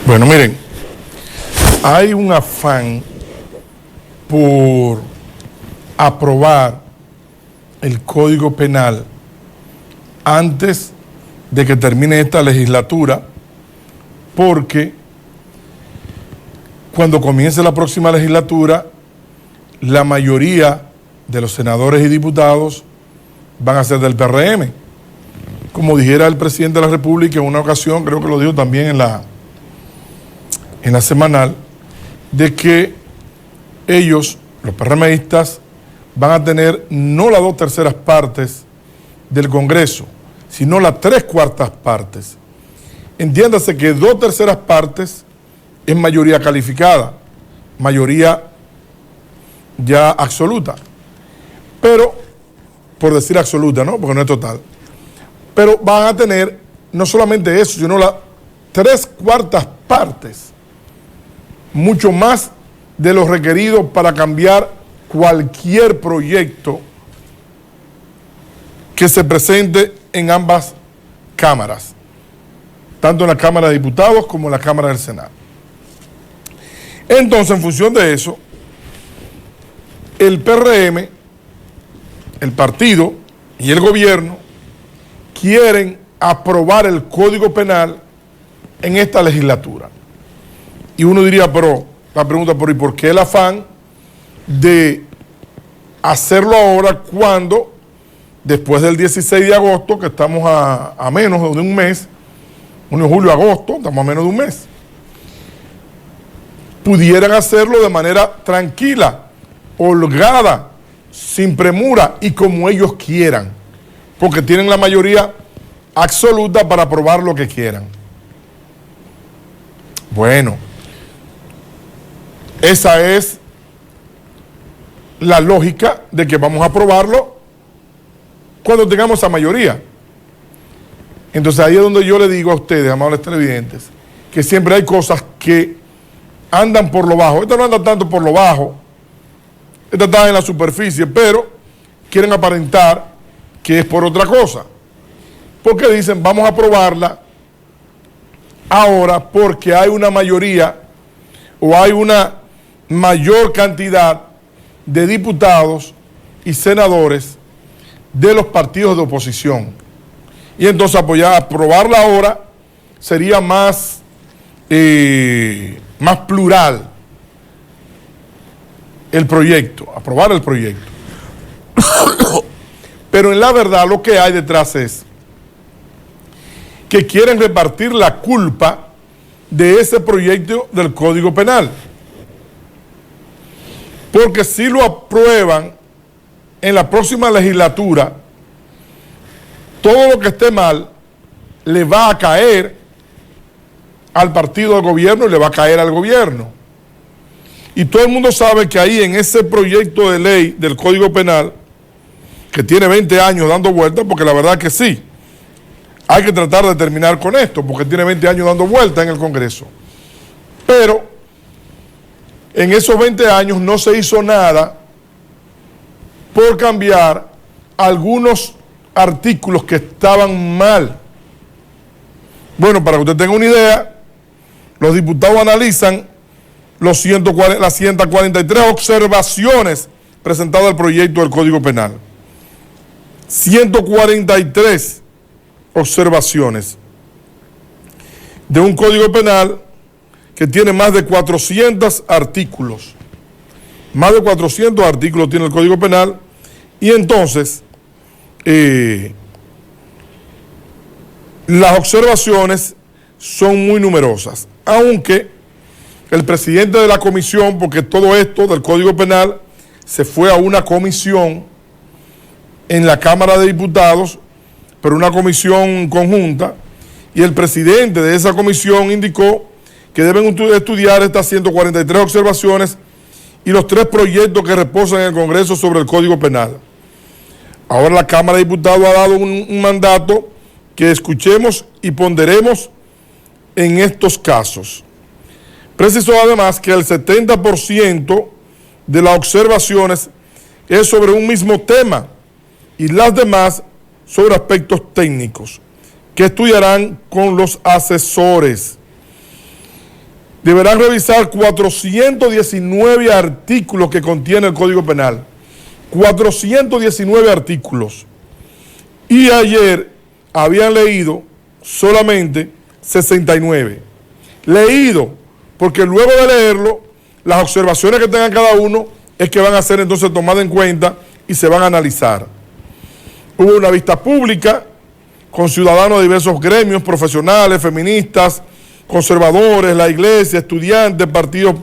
Bueno, miren, hay un afán por aprobar el Código Penal antes de que termine esta legislatura, porque cuando comience la próxima legislatura, la mayoría de los senadores y diputados van a ser del PRM. Como dijera el presidente de la República en una ocasión, creo que lo dijo también en la semanal, de que ellos, los PRMistas, van a tener no las 2/3 partes del Congreso, sino las 3/4 partes. Entiéndase que 2/3 partes es mayoría calificada, mayoría ya absoluta, pero, por decir absoluta, ¿no? Porque no es total, pero van a tener no solamente eso, sino las 3/4 partes, mucho más de lo requerido para cambiar cualquier proyecto que se presente en ambas cámaras, tanto en la Cámara de Diputados como en la Cámara del Senado. Entonces, en función de eso, el PRM, el partido y el gobierno quieren aprobar el Código Penal en esta legislatura. Y uno diría, pero, la pregunta, ¿y por qué el afán de hacerlo ahora cuando, después del 16 de agosto, que estamos a menos de un mes, junio, julio, agosto, estamos a menos de un mes, pudieran hacerlo de manera tranquila, holgada, sin premura y como ellos quieran, porque tienen la mayoría absoluta para aprobar lo que quieran? Bueno, esa es la lógica de que vamos a aprobarlo cuando tengamos esa mayoría. Entonces ahí es donde yo le digo a ustedes, amables televidentes, que siempre hay cosas que andan por lo bajo. Esta no anda tanto por lo bajo, esta está en la superficie, pero quieren aparentar que es por otra cosa. Porque dicen, vamos a aprobarla ahora porque hay una mayoría o hay una mayor cantidad de diputados y senadores de los partidos de oposición. Y entonces aprobarla ahora sería más plural el proyecto, aprobar el proyecto. Pero en la verdad lo que hay detrás es que quieren repartir la culpa de ese proyecto del Código Penal. Porque si lo aprueban en la próxima legislatura, todo lo que esté mal le va a caer al partido del gobierno y le va a caer al gobierno. Y todo el mundo sabe que ahí en ese proyecto de ley del Código Penal, que tiene 20 años dando vueltas, porque la verdad que sí, hay que tratar de terminar con esto, porque tiene 20 años dando vueltas en el Congreso. Pero en esos 20 años no se hizo nada por cambiar algunos artículos que estaban mal. Bueno, para que usted tenga una idea, los diputados analizan las 143 observaciones presentadas al proyecto del Código Penal. 143 observaciones de un Código Penal que tiene más de 400 artículos. Más de 400 artículos tiene el Código Penal, y entonces las observaciones son muy numerosas, aunque el presidente de la comisión, porque todo esto del Código Penal se fue a una comisión en la Cámara de Diputados, pero una comisión conjunta, y el presidente de esa comisión indicó que deben estudiar estas 143 observaciones y los 3 proyectos que reposan en el Congreso sobre el Código Penal. Ahora la Cámara de Diputados ha dado un mandato que escuchemos y ponderemos en estos casos. Precisó además que el 70% de las observaciones es sobre un mismo tema y las demás sobre aspectos técnicos que estudiarán con los asesores. deberán revisar 419 artículos que contiene el Código Penal. 419 artículos. Y ayer habían leído solamente 69. Leído, porque luego de leerlo, las observaciones que tengan cada uno es que van a ser entonces tomadas en cuenta y se van a analizar. Hubo una vista pública con ciudadanos de diversos gremios, profesionales, feministas, conservadores, la iglesia, estudiantes, partidos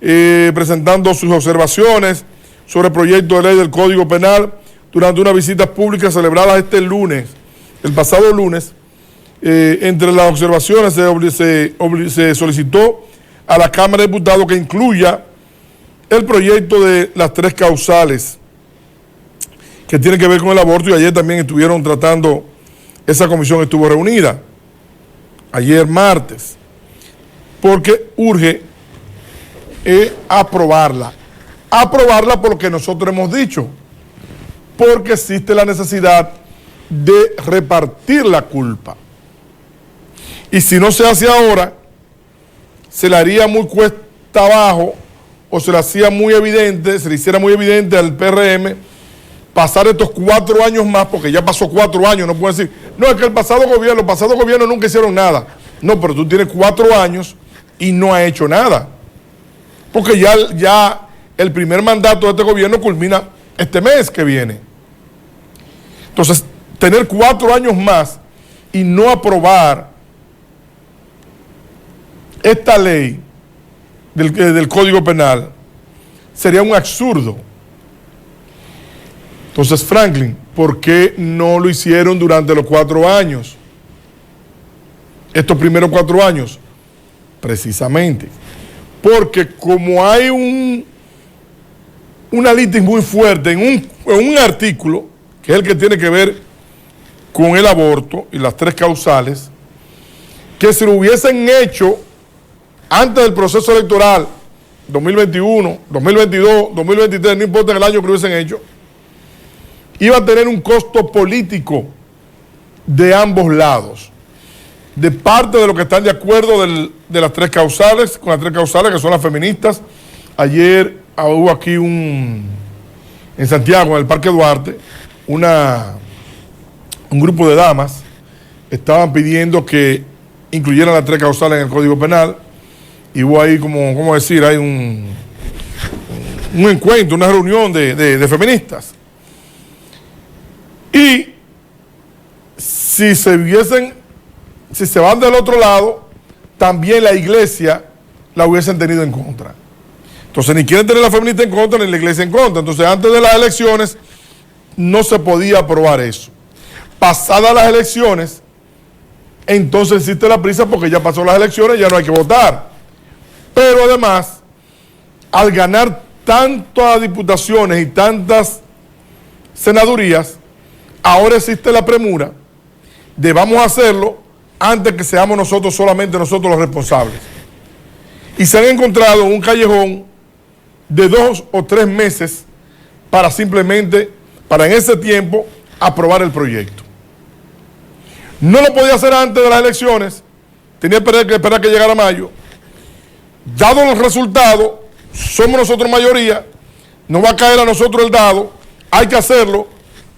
presentando sus observaciones sobre el proyecto de ley del Código Penal durante una visita pública celebrada este lunes, el pasado lunes. Entre las observaciones se solicitó a la Cámara de Diputados que incluya el proyecto de las 3 causales que tienen que ver con el aborto, y ayer también estuvieron tratando, esa comisión estuvo reunida, ayer martes, porque urge aprobarla por lo que nosotros hemos dicho, porque existe la necesidad de repartir la culpa. Y si no se hace ahora, se le haría muy cuesta abajo, o se le hacía muy evidente, se le hiciera muy evidente al PRM pasar estos 4 años más, porque ya pasó 4 años, no pueden decir, no, es que los pasados gobiernos nunca hicieron nada. No, pero tú tienes 4 años y no ha hecho nada. Porque ya el primer mandato de este gobierno culmina este mes que viene. Entonces, tener 4 años más y no aprobar esta ley del Código Penal sería un absurdo. Entonces, Franklin, ¿por qué no lo hicieron durante los 4 años? Estos primeros 4 años. Precisamente porque como hay una litis muy fuerte en un artículo, que es el que tiene que ver con el aborto y las 3 causales, que si lo hubiesen hecho antes del proceso electoral, 2021, 2022, 2023, no importa el año que lo hubiesen hecho, iba a tener un costo político de ambos lados, de parte de los que están de acuerdo de las 3 causales, con las 3 causales que son las feministas. Ayer hubo aquí en Santiago, en el Parque Duarte, un grupo de damas estaban pidiendo que incluyeran las 3 causales en el Código Penal, y hubo ahí, ¿cómo decir? Hay un encuentro, una reunión de feministas. Y si se van del otro lado, también la iglesia la hubiesen tenido en contra. Entonces, ni quieren tener la feminista en contra, ni la iglesia en contra. Entonces, antes de las elecciones, no se podía aprobar eso. Pasadas las elecciones, entonces existe la prisa porque ya pasó las elecciones, ya no hay que votar. Pero además, al ganar tantas diputaciones y tantas senadurías, ahora existe la premura de vamos a hacerlo antes que seamos solamente nosotros los responsables. Y se han encontrado un callejón de 2 o 3 meses para en ese tiempo, aprobar el proyecto. No lo podía hacer antes de las elecciones, tenía que esperar que llegara mayo. Dado los resultados, somos nosotros mayoría, nos va a caer a nosotros el dado, hay que hacerlo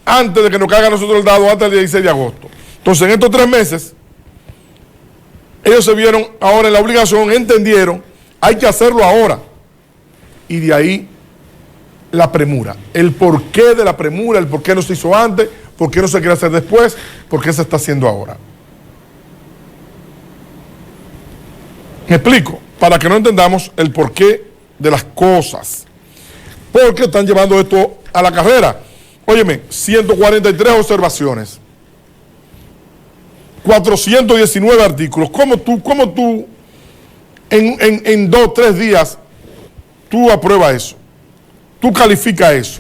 antes de que nos caiga a nosotros el dado, antes del 16 de agosto. Entonces, en estos 3 meses, ellos se vieron ahora en la obligación, entendieron, hay que hacerlo ahora. Y de ahí la premura. El porqué de la premura, el por qué no se hizo antes, por qué no se quiere hacer después, por qué se está haciendo ahora. ¿Me explico? Para que no entendamos el porqué de las cosas. Porque están llevando esto a la carrera. Óyeme, 143 observaciones. 419 artículos. ¿Cómo tú en 2 o 3 días tú apruebas eso? Tú calificas eso.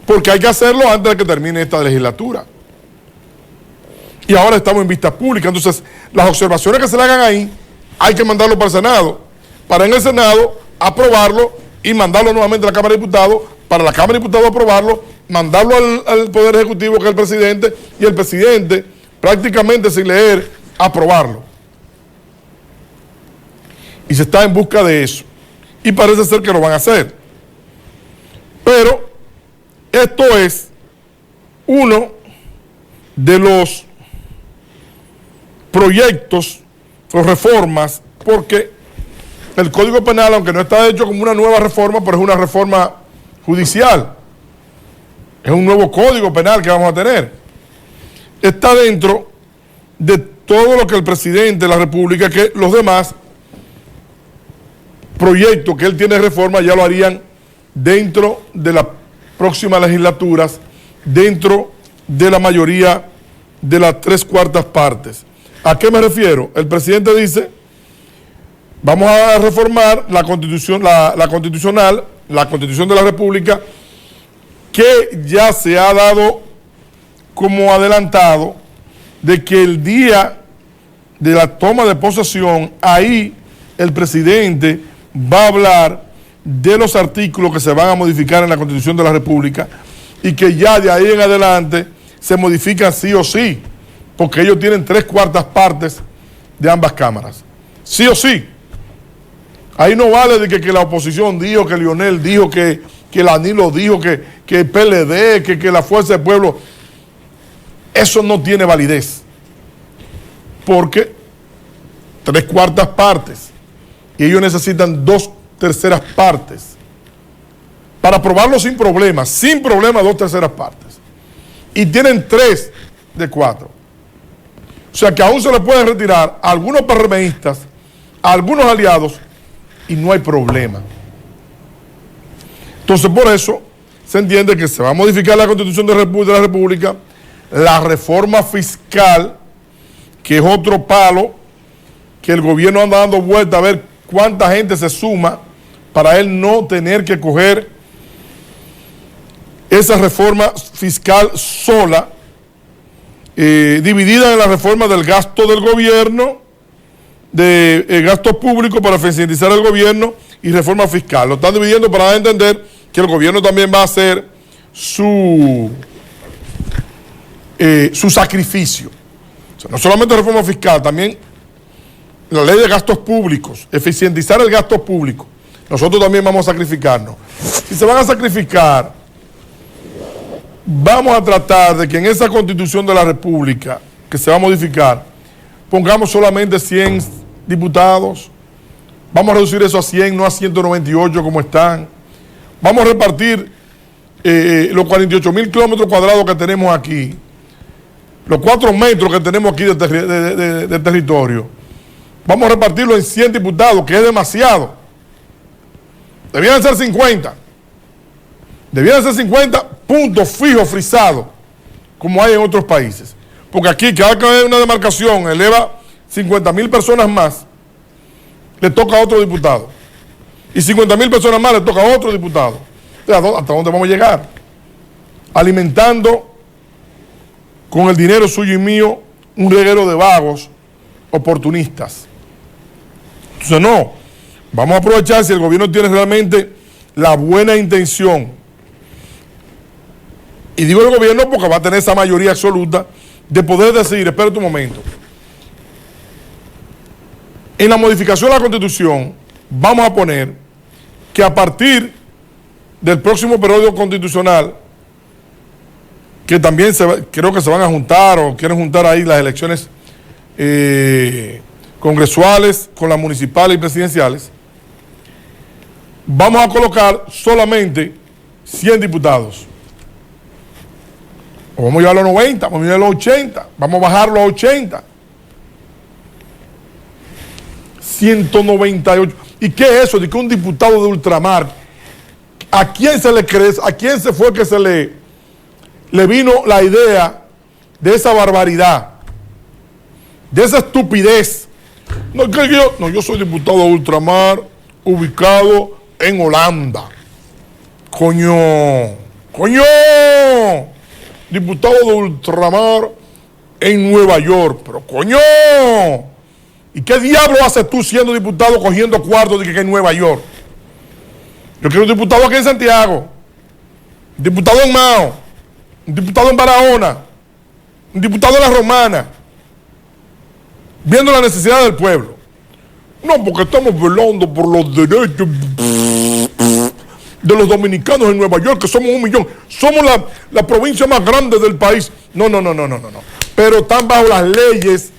Porque hay que hacerlo antes de que termine esta legislatura. Y ahora estamos en vista pública. Entonces, las observaciones que se le hagan ahí, hay que mandarlo para el Senado. Para en el Senado aprobarlo y mandarlo nuevamente a la Cámara de Diputados. Para la Cámara de Diputados aprobarlo, mandarlo al Poder Ejecutivo, que es el presidente, y el presidente, prácticamente sin leer, aprobarlo. Y se está en busca de eso. Y parece ser que lo van a hacer. Pero esto es uno de los proyectos o reformas, porque el Código Penal, aunque no está hecho como una nueva reforma, pero es una reforma judicial, es un nuevo Código Penal que vamos a tener, está dentro de todo lo que el presidente de la República, que los demás proyectos que él tiene de reforma ya lo harían dentro de las próximas legislaturas, dentro de la mayoría de las 3/4 partes. ¿A qué me refiero? El presidente dice, vamos a reformar la constitución, la constitución de la República, que ya se ha dado como adelantado de que el día de la toma de posesión, ahí el presidente va a hablar de los artículos que se van a modificar en la Constitución de la República y que ya de ahí en adelante se modifican sí o sí, porque ellos tienen 3/4 partes de ambas cámaras. Sí o sí. Ahí no vale de que la oposición dijo, que Lionel dijo, que Danilo dijo, que el PLD, que la Fuerza del Pueblo. Eso no tiene validez. Porque 3/4 partes. Y ellos necesitan 2/3 partes. Para aprobarlo sin problema 2/3 partes. Y tienen 3 de 4. O sea que aún se le pueden retirar a algunos PRMistas, a algunos aliados, y no hay problema. Entonces, por eso se entiende que se va a modificar la Constitución de la República, la reforma fiscal, que es otro palo, que el gobierno anda dando vuelta a ver cuánta gente se suma para él no tener que coger esa reforma fiscal sola, dividida en la reforma del gasto del gobierno, de gasto público para eficientizar el gobierno y reforma fiscal. Lo están dividiendo para dar a entender que el gobierno también va a hacer su sacrificio. O sea, no solamente reforma fiscal, también la ley de gastos públicos, eficientizar el gasto público. Nosotros también vamos a sacrificarnos. Si se van a sacrificar, vamos a tratar de que en esa Constitución de la República que se va a modificar, pongamos solamente 100 diputados. Vamos a reducir eso a 100, no a 198 como están. Vamos a repartir los 48.000 kilómetros cuadrados que tenemos aquí, los 4 metros que tenemos aquí de territorio. Vamos a repartirlo en 100 diputados, que es demasiado. Debían ser 50. Debían ser 50 puntos fijos, frisados, como hay en otros países. Porque aquí, cada que hay una demarcación eleva 50.000 personas más, le toca a otro diputado. Y 50.000 personas más le toca a otro diputado. Entonces, ¿hasta dónde vamos a llegar? Alimentando con el dinero suyo y mío un reguero de vagos oportunistas. Entonces, no. Vamos a aprovechar si el gobierno tiene realmente la buena intención. Y digo el gobierno porque va a tener esa mayoría absoluta de poder decir, espérate un momento, en la modificación de la Constitución vamos a poner que a partir del próximo periodo constitucional, que también creo que se van a juntar o quieren juntar ahí las elecciones congresuales con las municipales y presidenciales, vamos a colocar solamente 100 diputados. O vamos a llevarlo a los 90, vamos a llevarlo a los 80, vamos a bajarlo a 80. 198. ¿Y qué es eso de que un diputado de ultramar, a quién se le cree, a quién se fue que se le vino la idea de esa barbaridad, de esa estupidez? Yo soy diputado de ultramar ubicado en Holanda. Coño. Diputado de ultramar en Nueva York. Pero coño. ¿Y qué diablo haces tú siendo diputado cogiendo cuartos de que en Nueva York? Yo quiero un diputado aquí en Santiago, un diputado en Mao, un diputado en Barahona, un diputado en La Romana, viendo la necesidad del pueblo. No, porque estamos velando por los derechos de los dominicanos en Nueva York, que somos 1 millón. Somos la provincia más grande del país. No. Pero están bajo las leyes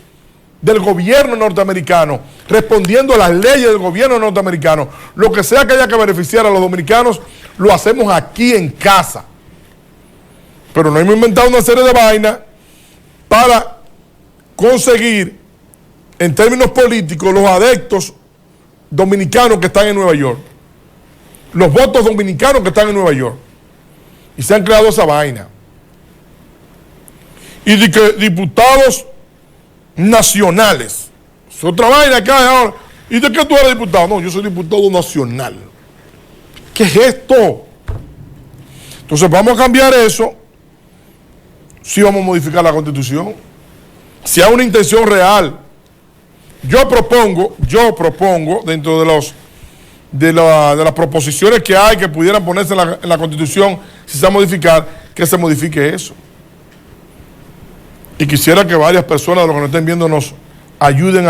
del gobierno norteamericano, respondiendo a las leyes del gobierno norteamericano. Lo que sea que haya que beneficiar a los dominicanos, lo hacemos aquí en casa. Pero no hemos inventado una serie de vainas para conseguir, en términos políticos, los adeptos dominicanos que están en Nueva York. Los votos dominicanos que están en Nueva York. Y se han creado esa vaina. Y de que diputados nacionales. Es otra vaina que hay ahora. ¿Y de qué tú eres diputado? No, yo soy diputado nacional. ¿Qué es esto? Entonces vamos a cambiar eso. Si vamos a modificar la Constitución. Si hay una intención real. Yo propongo dentro de las proposiciones que hay que pudieran ponerse en la Constitución, si se va a modificar, que se modifique eso. Y quisiera que varias personas de los que nos estén viendo nos ayuden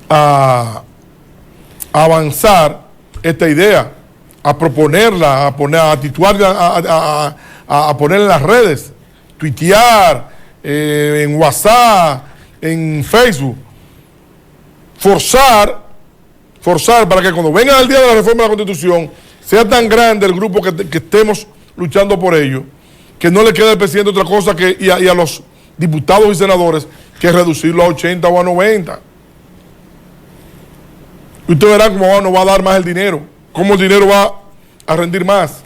a avanzar esta idea, a proponerla, a titularla, a ponerla en las redes, tuitear, en WhatsApp, en Facebook, forzar para que cuando venga el día de la reforma de la Constitución sea tan grande el grupo que estemos luchando por ello, que no le quede al presidente otra cosa y a los diputados y senadores que reducirlo a 80 o a 90. Y ustedes verán cómo no va a dar más el dinero, cómo el dinero va a rendir más.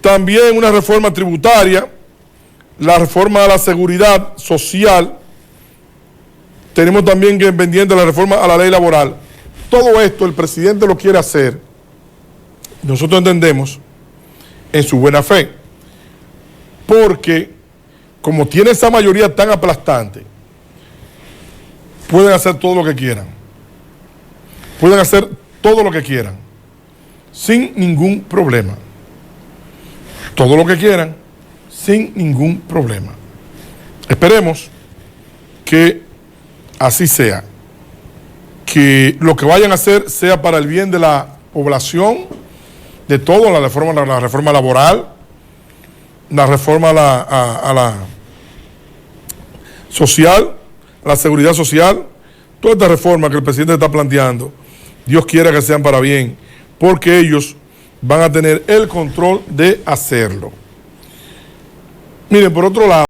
También una reforma tributaria, la reforma de la seguridad social, tenemos también que pendiente la reforma a la ley laboral. Todo esto el presidente lo quiere hacer, nosotros entendemos, en su buena fe, porque como tiene esa mayoría tan aplastante, pueden hacer todo lo que quieran, sin ningún problema, todo lo que quieran, sin ningún problema. Esperemos que así sea, que lo que vayan a hacer sea para el bien de la población, de todo, la reforma laboral, la reforma a la social, a la seguridad social, toda esta reforma que el presidente está planteando, Dios quiera que sean para bien, porque ellos van a tener el control de hacerlo. Miren, por otro lado,